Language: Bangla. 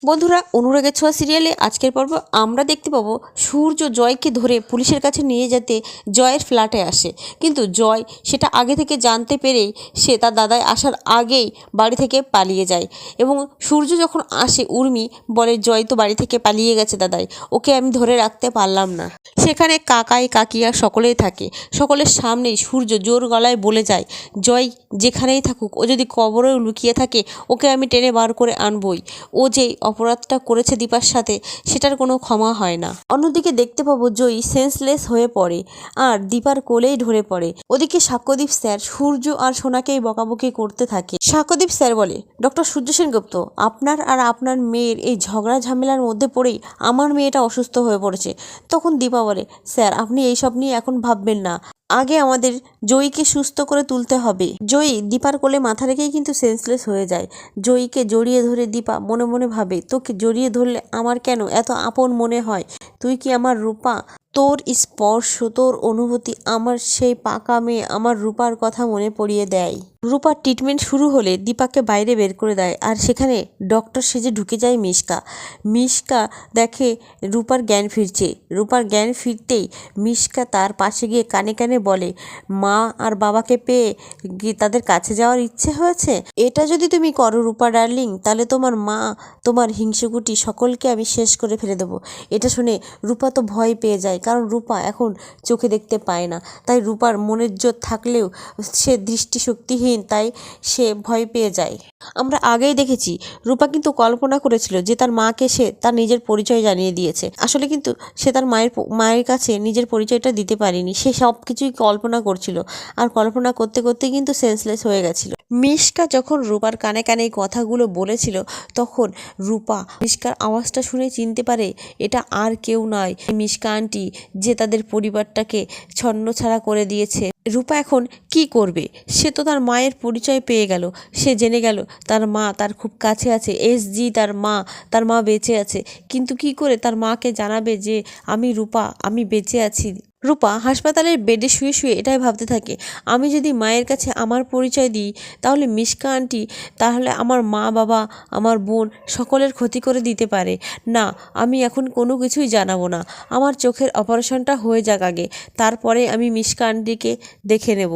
বন্ধুরা, অনুরাগের ছোঁয়া সিরিয়ালে আজকের পর্ব আমরা দেখতে পাবো সূর্য জয়কে ধরে পুলিশের কাছে নিয়ে যেতে জয়ের ফ্ল্যাটে আসে। কিন্তু জয় সেটা আগে থেকে জানতে পেরেই সে তার দাদাই আসার আগেই বাড়ি থেকে পালিয়ে যায়। এবং সূর্য যখন আসে, উর্মি বলে জয় তো বাড়ি থেকে পালিয়ে গেছে দাদাই, ওকে আমি ধরে রাখতে পারলাম না। সেখানে কাকাই কাকিয়া সকলেই থাকে। সকলের সামনেই সূর্য জোর গলায় বলে যায়, জয় যেখানেই থাকুক, ও যদি কবরেও লুকিয়ে থাকে ওকে আমি টেনে বার করে আনবই। ও যে অপরাধটা করেছে দীপার সাথে, সেটার কোনো ক্ষমা হয় না। অন্যদিকে দেখতে পাবো জয়ী সেন্সলেস হয়ে পড়ে আর দীপার কোলেই ঢলে পড়ে। ওদিকে সাক্ষ্যদীপ স্যার সূর্য আর সোনাকেই বকাবকি করতে থাকে। সাক্ষ্যদীপ স্যার বলে, ডক্টর সূর্য সেনগুপ্ত, আপনার আর আপনার মেয়ের এই ঝগড়া ঝামেলার মধ্যে পড়েই আমার মেয়েটা অসুস্থ হয়ে পড়েছে। তখন দীপা বলে, স্যার আপনি এইসব নিয়ে এখন ভাববেন না, আগে আমাদের জয়ীকে সুস্থ করে তুলতে হবে। জয়ী দীপার কোলে মাথা রেখেই কিন্তু সেন্সলেস হয়ে যায়। জয়ীকে জড়িয়ে ধরে দীপা মনে মনে ভাবে, তোকে জড়িয়ে ধরলে আমার কেন এত আপন মনে হয়? তুই কি আমার রূপা? তোর স্পর্শ, তোর অনুভূতি আমার সেই পাকা মেয়ে আমার রূপার কথা মনে পড়িয়ে দেয়। রূপার ট্রিটমেন্ট শুরু হলে দীপাকে বাইরে বের করে দেয় আর সেখানে ডক্টর সেজে ঢুকে যায় মিশকা। মিশকা দেখে রূপার জ্ঞান ফিরছে। রূপার জ্ঞান ফিরতেই মিশকা তার পাশে গিয়ে কানে কানে বলে, মা আর বাবাকে পেয়ে তাদের কাছে যাওয়ার ইচ্ছে হয়েছে। এটা যদি তুমি করো রূপা ডার্লিং, তাহলে তোমার মা, তোমার হিংসুকুটি সকলকে আমি শেষ করে ফেলে দেবো। এটা শুনে রূপা তো ভয় পেয়ে যায়, কারণ রূপা এখন চোখে দেখতে পায় না। তাই রূপার মনের জোর থাকলেও সে দৃষ্টিশক্তিহীন, তাই সে ভয় পেয়ে যায়। আমরা আগেই দেখেছি রূপা কিন্তু কল্পনা করেছিল যে তার মাকে সে তার নিজের পরিচয় জানিয়ে দিয়েছে। আসলে কিন্তু সে তার মায়ের কাছে নিজের পরিচয়টা দিতে পারেনি। সে সব কিছুই কল্পনা করছিল আর কল্পনা করতে করতে কিন্তু সেন্সলেস হয়ে গেছিল। মিশকা যখন রূপার কানে কানে এই কথাগুলো বলেছিল, তখন রূপা মিশকার আওয়াজটা শুনে চিনতে পারে এটা আর কেউ নয়, মিশকা আন্টি, যে তাদের পরিবারটাকে ছন্নছাড়া করে দিয়েছে। রূপা এখন কি করবে? সে তো তার মায়ের পরিচয় পেয়ে গেল। সে জেনে গেল তার মা তার খুব কাছে আছে, এসজি তার মা বেঁচে আছে। কিন্তু কি করে তার মাকে জানাবে যে আমি রূপা, আমি বেঁচে আছি? রূপা হাসপাতালের বেডে শুয়ে শুয়ে এটাই ভাবতে থাকে, আমি যদি মায়ের কাছে আমার পরিচয় দিই তাহলে মিশকা আন্টি তাহলে আমার মা বাবা, আমার বোন সকলের ক্ষতি করে দিতে পারে। না, আমি এখন কোনো কিছুই জানাবো না। আমার চোখের অপারেশনটা হয়ে যাক আগে, তারপরে আমি মিশকা আন্টিকে দেখে নেব।